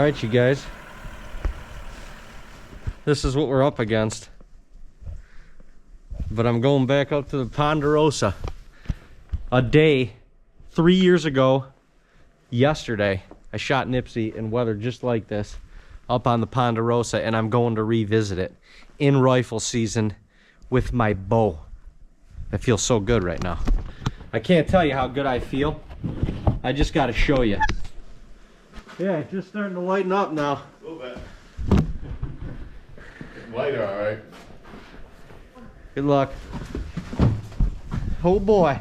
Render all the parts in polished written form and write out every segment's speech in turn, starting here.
Alright, you guys. This is what we're up against. But I'm going back up to the Ponderosa. A day, 3 years ago, yesterday, I shot Nipsey in weather just like this, up on the Ponderosa, and I'm going to revisit it in rifle season with my bow. I feel so good right now. I can't tell you how good I feel. I just got to show you. Yeah, it's just starting to lighten up now. A little bit. Lighter, all right. Good luck. Oh boy.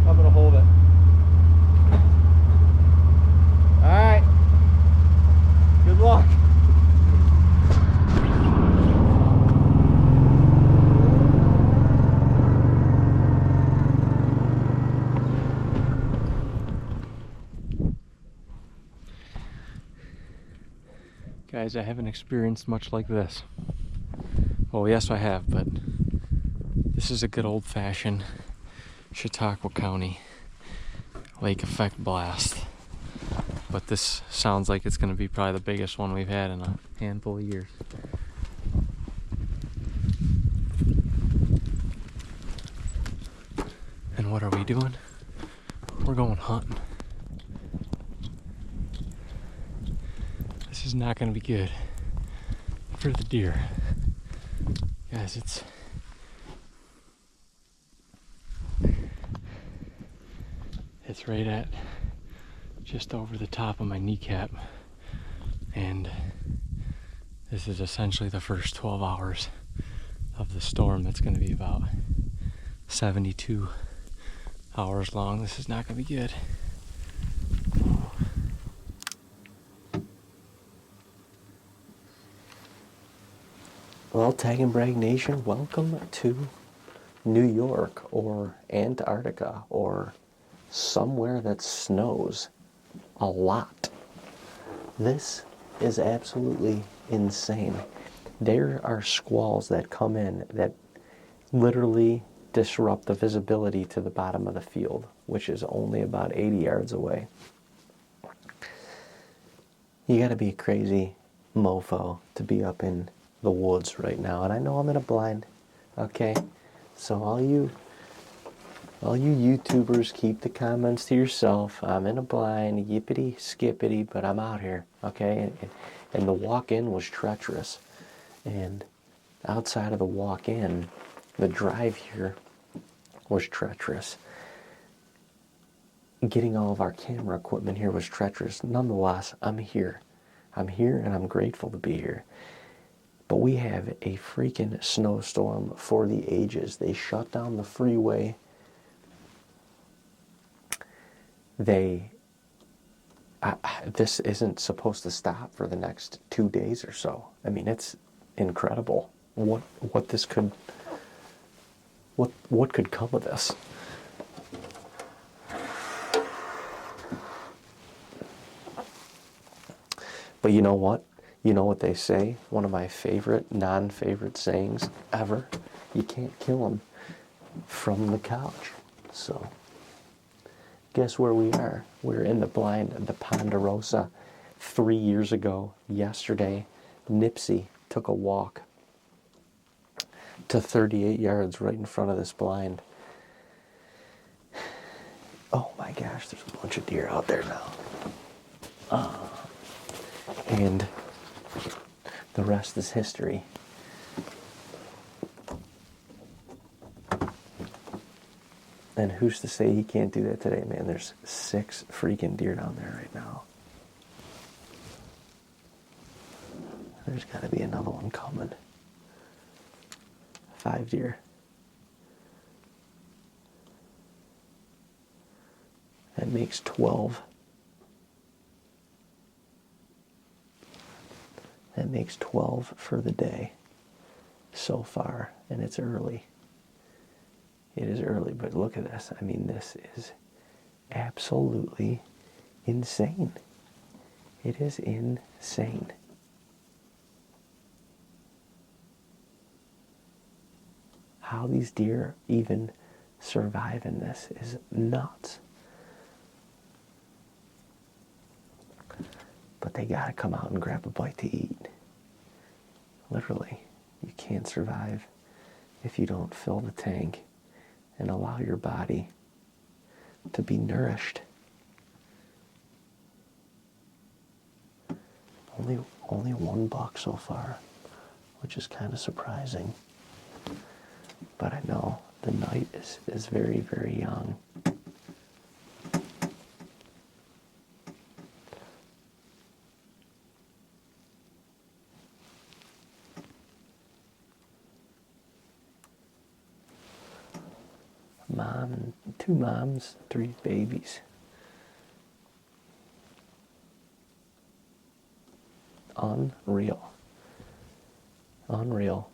I'm gonna hold it. All right. Good luck. Guys, I haven't experienced much like this. Oh, yes I have, but this is a good old-fashioned Chautauqua County lake effect blast. But this sounds like it's going to be probably the biggest one we've had in a handful of years. And what are we doing? We're going hunting. This is not going to be good for the deer. Guys, it's right at just over the top of my kneecap, and this is essentially the first 12 hours of the storm. That's going to be about 72 hours long. This is not going to be good. Well, Tag and Brag Nation, welcome to New York or Antarctica or somewhere that snows a lot. This is absolutely insane. There are squalls that come in that literally disrupt the visibility to the bottom of the field, which is only about 80 yards away. You gotta be a crazy mofo to be up in the woods right now, and I know I'm in a blind, okay? So all you YouTubers, keep the comments to yourself. I'm in a blind, yippity skippity, but I'm out here, okay? And the walk-in was treacherous, and outside of the walk-in, the drive here was treacherous. Getting all of our camera equipment here was treacherous. Nonetheless, I'm here, and I'm grateful to be here. But we have a freaking snowstorm for the ages. They shut down the freeway. This isn't supposed to stop for the next 2 days or so. I mean, it's incredible what could come of this. But you know what? You know what they say? One of my favorite, non-favorite sayings ever. You can't kill them from the couch. So, guess where we are? We're in the blind of the Ponderosa. 3 years ago, yesterday, Nipsey took a walk to 38 yards right in front of this blind. Oh my gosh, there's a bunch of deer out there now. And the rest is history. And who's to say he can't do that today, man? There's 6 freaking deer down there right now. There's got to be another one coming. 5 deer. That makes 12. That makes 12 for the day so far, and it's early. It is early, but look at this. I mean, this is absolutely insane. It is insane. How these deer even survive in this is nuts. But they gotta come out and grab a bite to eat. Literally, you can't survive if you don't fill the tank and allow your body to be nourished. Only one buck so far, which is kind of surprising. But I know the night is very, very young. Mom, 2 moms, 3 babies. Unreal. Unreal.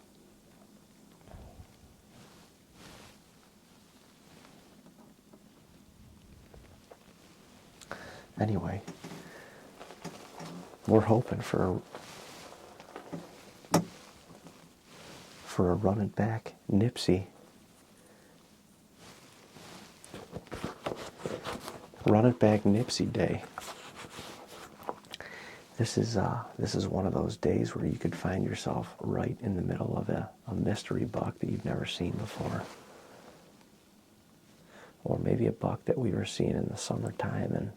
Anyway, we're hoping for a run it back Nipsey. Run it back Nipsey Day. This is one of those days where you could find yourself right in the middle of a mystery buck that you've never seen before. Or maybe a buck that we were seeing in the summertime and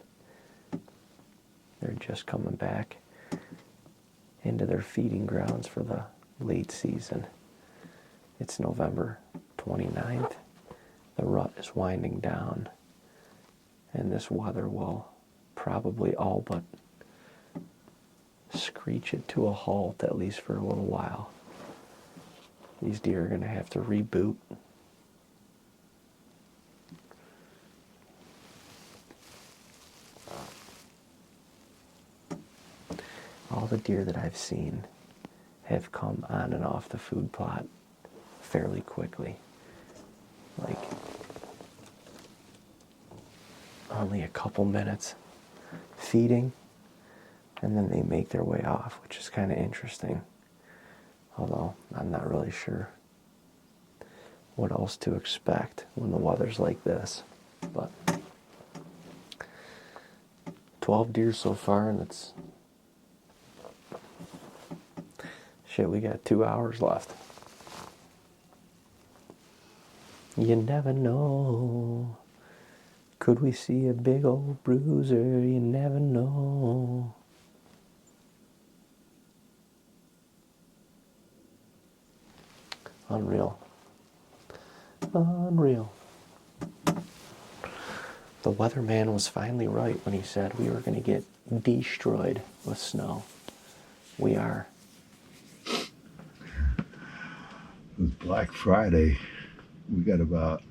they're just coming back into their feeding grounds for the late season. It's November 29th. The rut is winding down. And this weather will probably all but screech it to a halt, at least for a little while. These deer are going to have to reboot. All the deer that I've seen have come on and off the food plot fairly quickly. Like, only a couple minutes feeding, and then they make their way off, which is kind of interesting. Although, I'm not really sure what else to expect when the weather's like this. But 12 deer so far, and it's... shit, we got 2 hours left. You never know. Could we see a big old bruiser? You never know. Unreal. Unreal. The weatherman was finally right when he said we were going to get destroyed with snow. We are. It was Black Friday. We got about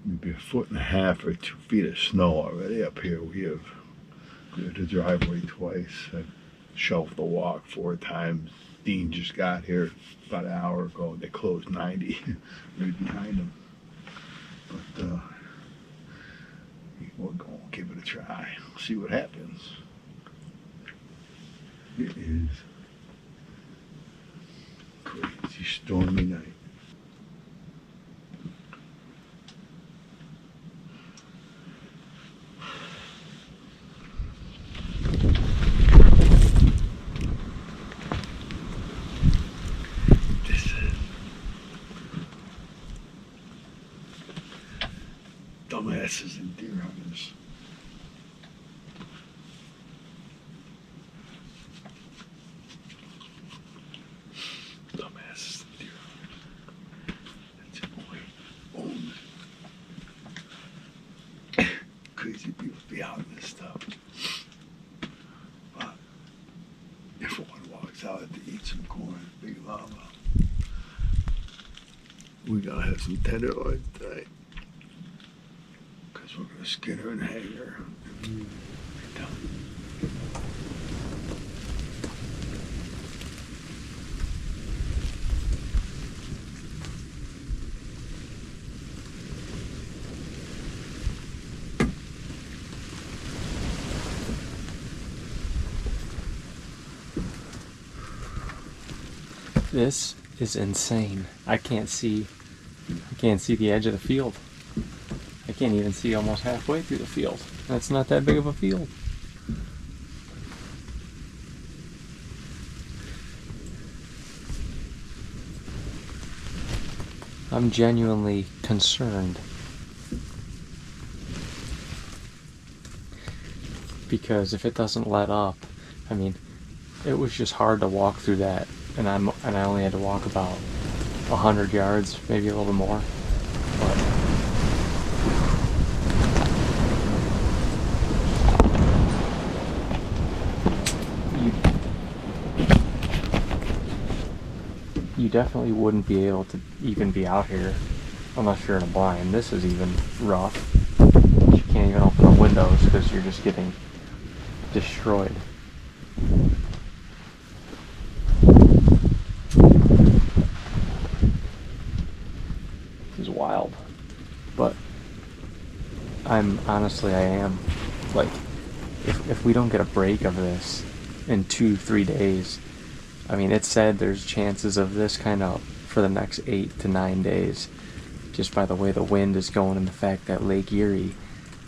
maybe 1.5 or 2 feet of snow already up here. We have cleared the driveway twice. I shelved the walk 4 times. Dean just got here about an hour ago. They closed 90 right behind him. But we're going to give it a try. See what happens. It is crazy stormy night. Dumbasses and deer hunters. Dumbasses and deer hunters. That's it, boy. Boom. Crazy people be out in this stuff. But if one walks out to eat some corn, big llama, we gotta have some tenderloin tonight. We're going to skin her and hang her. This is insane. I can't see I can't see the edge of the field. I can't even see almost halfway through the field. That's not that big of a field. I'm genuinely concerned. Because if it doesn't let up, I mean, it was just hard to walk through that, and I only had to walk about 100 yards, maybe a little more. But you definitely wouldn't be able to even be out here unless you're in a blind. This is even rough. You can't even open the windows because you're just getting destroyed. This is wild. But I am. Like, if we don't get a break of this in 2-3 days, I mean, it said there's chances of this kind of for the next 8 to 9 days, just by the way the wind is going and the fact that Lake Erie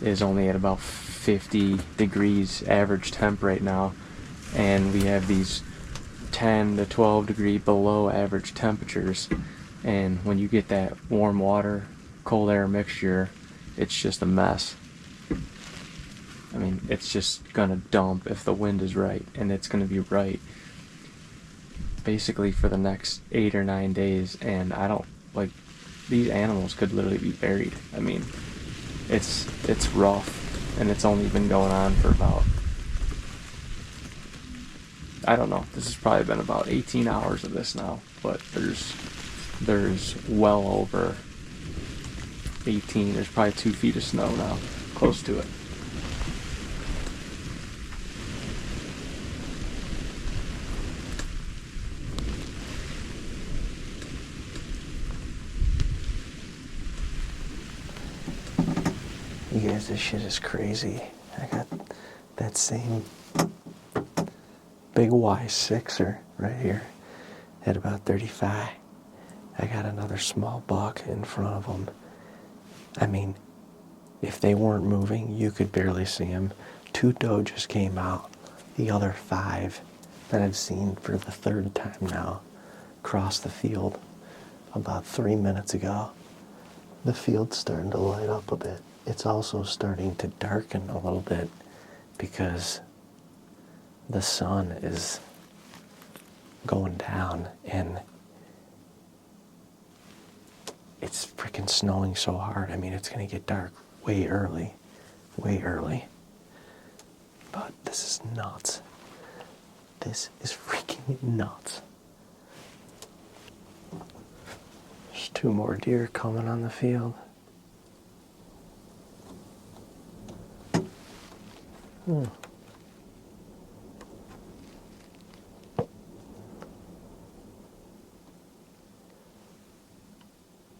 is only at about 50 degrees average temp right now, and we have these 10 to 12 degree below average temperatures, and when you get that warm water, cold air mixture, it's just a mess. I mean, it's just gonna dump if the wind is right, and it's gonna be right basically for the next 8 or 9 days, and I don't, like, these animals could literally be buried. I mean, it's rough, and it's only been going on for about, I don't know, this has probably been about 18 hours of this now, but there's well over 18, there's probably 2 feet of snow now, close to it. You guys, this shit is crazy. I got that same big Y6er right here at about 35. I got another small buck in front of them. I mean, if they weren't moving, you could barely see them. 2 doe just came out. The other 5 that I've seen for the 3rd time now crossed the field about 3 minutes ago. The field's starting to light up a bit. It's also starting to darken a little bit because the sun is going down and it's freaking snowing so hard. I mean, it's going to get dark way early. But this is nuts. This is freaking nuts. There's 2 more deer coming on the field.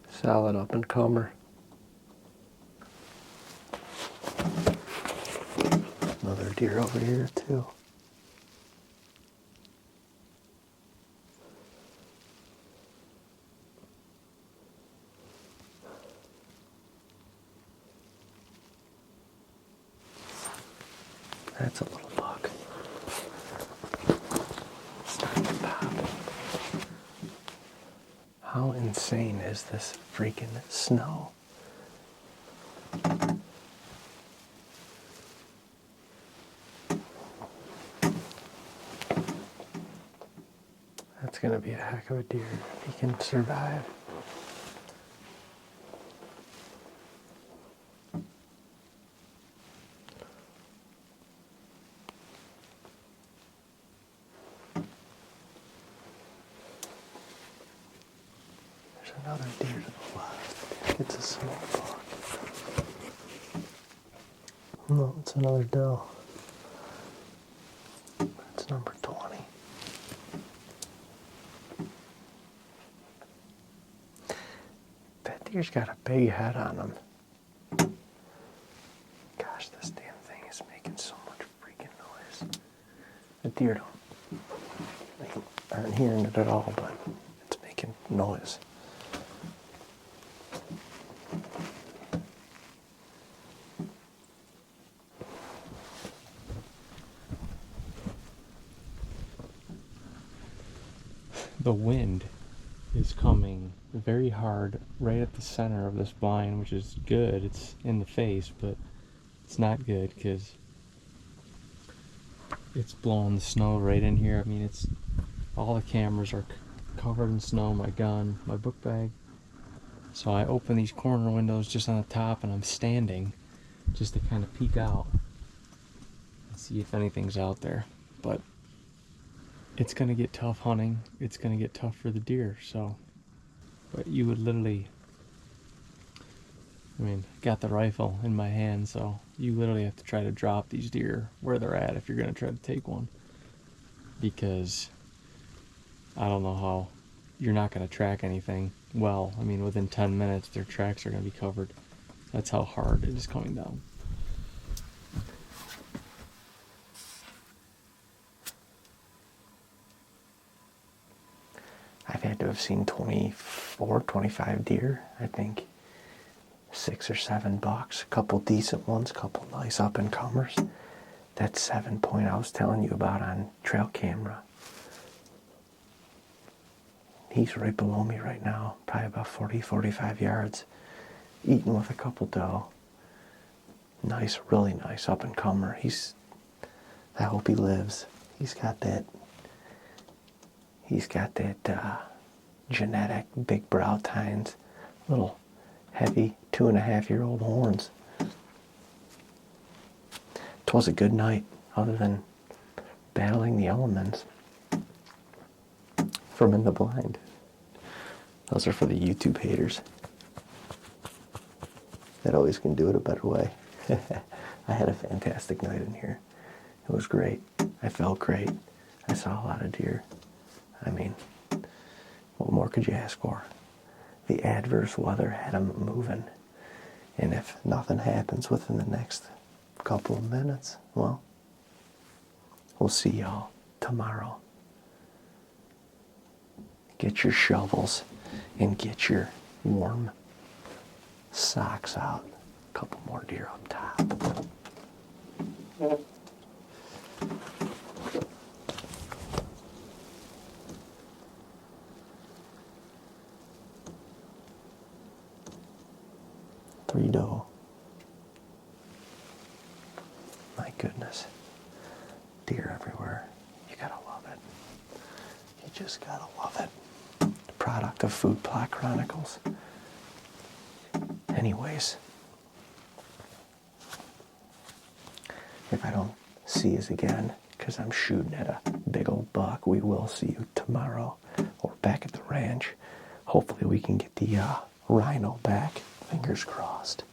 Solid up and comer. Another deer over here too. That's a little buck. Starting to pop. How insane is this freaking snow? That's gonna be a heck of a deer if he can survive. There's another deer to the left. It's a small buck. No, it's another doe. It's number 20. That deer's got a big head on him. Gosh, this damn thing is making so much freaking noise. The deer aren't hearing it at all, but it's making noise. the wind is coming very hard right at the center of this blind, which is good. It's in the face, but it's not good because it's blowing the snow right in here. I mean, it's all the cameras are covered in snow, my gun, my book bag. So I open these corner windows just on the top, and I'm standing just to kind of peek out and see if anything's out there. But it's gonna get tough hunting. It's gonna get tough for the deer. So, but you would literally, I mean, got the rifle in my hand, so you literally have to try to drop these deer where they're at if you're gonna try to take one, because I don't know how you're not gonna track anything well. I mean, within 10 minutes, their tracks are gonna be covered. That's how hard it is coming down. I've had to have seen 24, 25 deer, I think. 6 or 7 bucks, a couple decent ones, a couple nice up-and-comers. That 7-point I was telling you about on trail camera. He's right below me right now, probably about 40, 45 yards, eating with a couple doe. Nice, really nice up-and-comer. I hope he lives. He's got that genetic big brow tines, little heavy 2.5-year-old horns. 'Twas a good night, other than battling the elements from in the blind. Those are for the YouTube haters that always can do it a better way. I had a fantastic night in here. It was great. I felt great. I saw a lot of deer. I mean, what more could you ask for? The adverse weather had them moving. And if nothing happens within the next couple of minutes, well, we'll see y'all tomorrow. Get your shovels and get your warm socks out. A couple more deer up top. Three doe. My goodness. Deer everywhere. You gotta love it. You just gotta love it. The product of Food Plot Chronicles. Anyways, if I don't see us again, because I'm shooting at a big old buck, we will see you tomorrow or back at the ranch. Hopefully we can get the rhino back. Fingers crossed.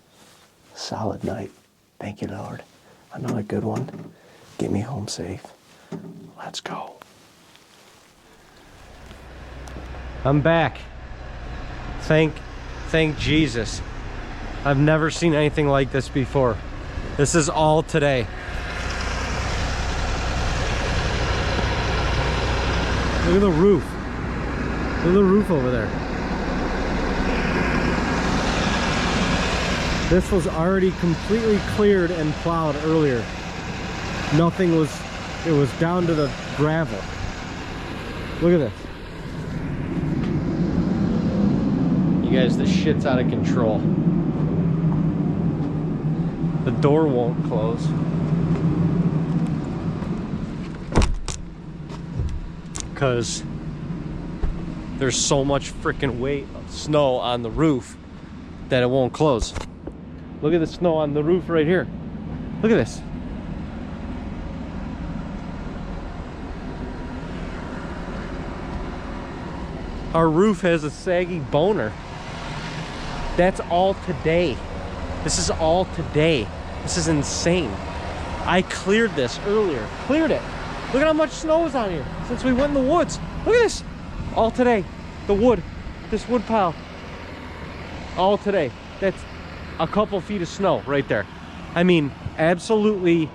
Solid night. Thank you, Lord. Another good one. Get me home safe. Let's go. I'm back. Thank Jesus. I've never seen anything like this before. This is all today. Look at the roof. Look at the roof over there. This was already completely cleared and plowed earlier. Nothing was, it was down to the gravel. Look at this. You guys, this shit's out of control. The door won't close. Because there's so much freaking weight of snow on the roof that it won't close. Look at the snow on the roof right here. Look at this. Our roof has a saggy boner. That's all today. This is all today. This is insane. I cleared this earlier. Cleared it. Look at how much snow is on here since we went in the woods. Look at this. All today. The wood. This wood pile. All today. That's a couple feet of snow right there. I mean, absolutely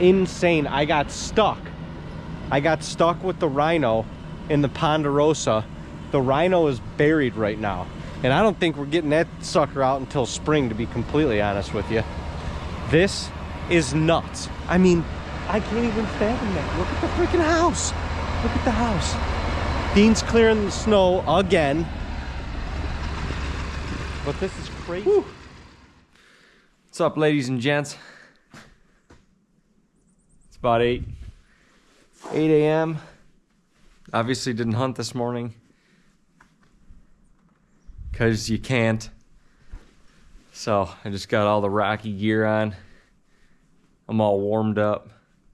insane. I got stuck. I got stuck with the rhino in the Ponderosa. The rhino is buried right now. And I don't think we're getting that sucker out until spring, to be completely honest with you. This is nuts. I mean, I can't even fathom that. Look at the freaking house. Look at the house. Dean's clearing the snow again. But this is crazy. Woo. What's up, ladies and gents? It's about 8 a.m. Obviously didn't hunt this morning because you can't. So I just got all the Rocky gear on. I'm all warmed up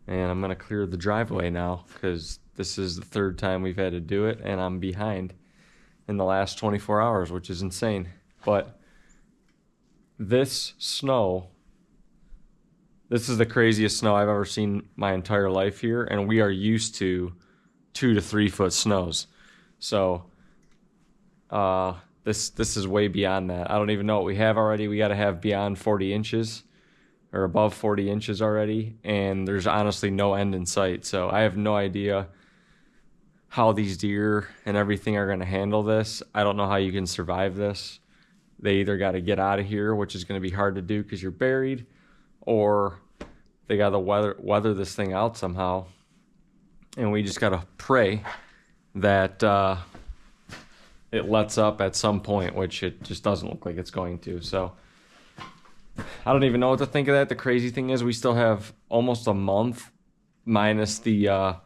and I'm gonna clear the driveway now because this is the third time we've had to do it and I'm behind in the last 24 hours, which is insane. But this snow, this is the craziest snow I've ever seen my entire life here, and we are used to 2 to 3 foot snows. So this is way beyond that. I don't even know what we have already. We got to have beyond 40 inches or above 40 inches already, and there's honestly no end in sight. So I have no idea how these deer and everything are going to handle this. I don't know how you can survive this. They either got to get out of here, which is going to be hard to do because you're buried, or they got to weather this thing out somehow. And we just got to pray that it lets up at some point, which it just doesn't look like it's going to. So I don't even know what to think of that. The crazy thing is we still have almost a month minus the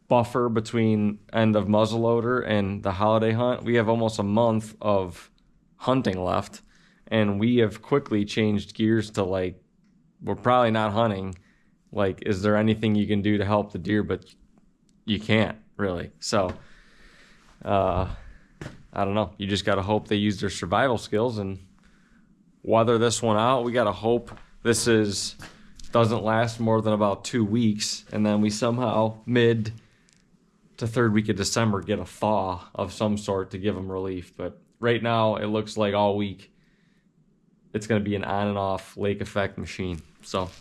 buffer between end of muzzleloader and the holiday hunt. We have almost a month of hunting left, and we have quickly changed gears to like, we're probably not hunting. Like, is there anything you can do to help the deer? But you can't really. So I don't know. You just got to hope they use their survival skills and weather this one out. We got to hope this doesn't last more than about 2 weeks, and then we somehow mid to third week of December get a thaw of some sort to give them relief. But right now, it looks like all week it's going to be an on and off lake effect machine. So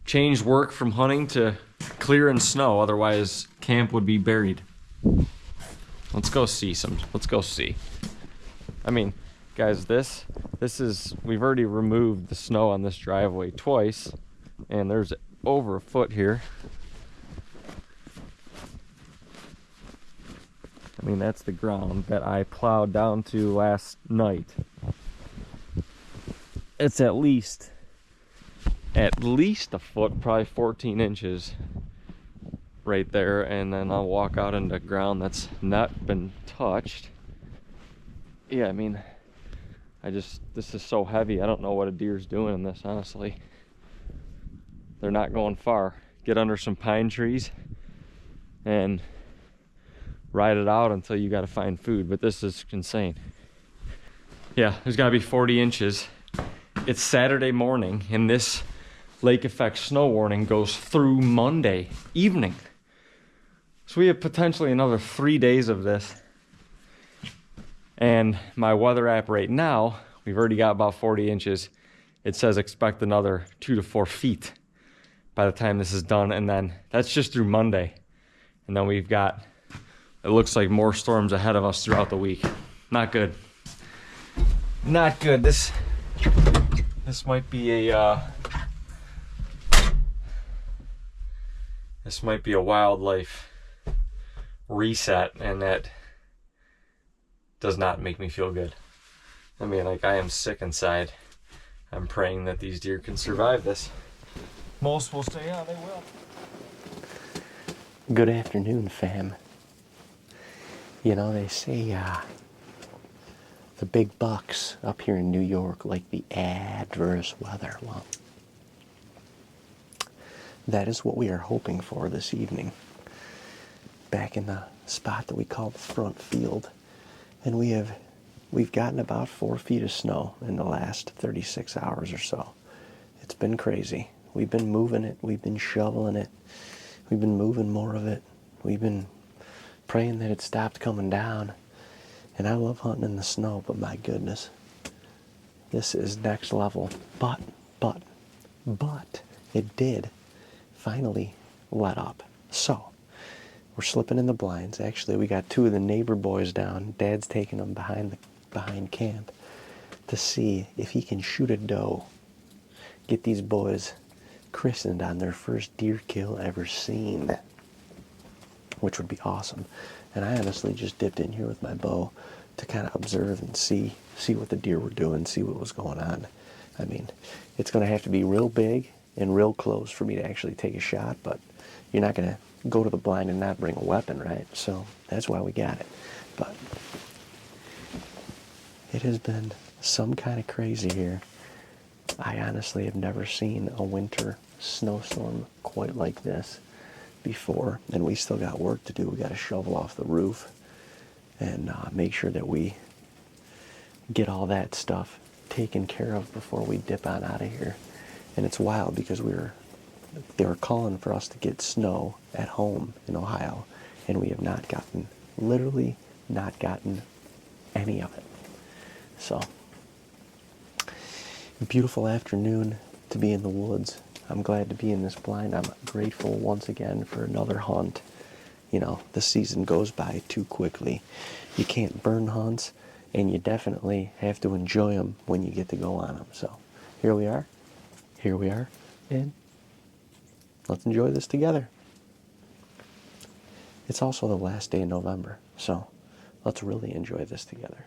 changed work from hunting to clearing snow. Otherwise, camp would be buried. Let's go see. I mean, guys, this is, we've already removed the snow on this driveway twice, and there's over a foot here. I mean, that's the ground that I plowed down to last night. It's at least a foot, probably 14 inches right there, and then I'll walk out into ground that's not been touched. Yeah, I mean, this is so heavy, I don't know what a deer's doing in this, honestly. They're not going far. Get under some pine trees and ride it out until you got to find food, but this is insane. Yeah, there's got to be 40 inches. It's Saturday morning, and this lake effect snow warning goes through Monday evening. So we have potentially another 3 days of this. And my weather app right now, we've already got about 40 inches. It says expect another 2 to 4 feet by the time this is done. And then that's just through Monday. And then we've got, it looks like more storms ahead of us throughout the week. Not good. Not good. This might be a wildlife reset, and that does not make me feel good. I mean, like, I am sick inside. I'm praying that these deer can survive this. Most will say, yeah, they will. Good afternoon, fam. You know, they say the big bucks up here in New York like the adverse weather. Well, that is what we are hoping for this evening. Back in the spot that we call the front field. And we've gotten about 4 feet of snow in the last 36 hours or so. It's been crazy. We've been moving it. We've been shoveling it. We've been moving more of it. We've been praying that it stopped coming down. And I love hunting in the snow, but my goodness, this is next level. But it did finally let up. So we're slipping in the blinds. Actually, we got 2 of the neighbor boys down. Dad's taking them behind camp to see if he can shoot a doe. Get these boys christened on their first deer kill ever seen, which would be awesome. And I honestly just dipped in here with my bow to kind of observe and see what the deer were doing, see what was going on. I mean, it's going to have to be real big and real close for me to actually take a shot, but you're not going to go to the blind and not bring a weapon, right? So that's why we got it. But it has been some kind of crazy here. I honestly have never seen a winter snowstorm quite like this before, and we still got work to do. We got to shovel off the roof and make sure that we get all that stuff taken care of before we dip on out of here. And it's wild because they were calling for us to get snow at home in Ohio, and we have not gotten, literally not gotten any of it. So, beautiful afternoon to be in the woods. I'm glad to be in this blind. I'm grateful once again for another hunt. You know, the season goes by too quickly. You can't burn hunts, and you definitely have to enjoy them when you get to go on them. So, here we are, and let's enjoy this together. It's also the last day in November, so let's really enjoy this together.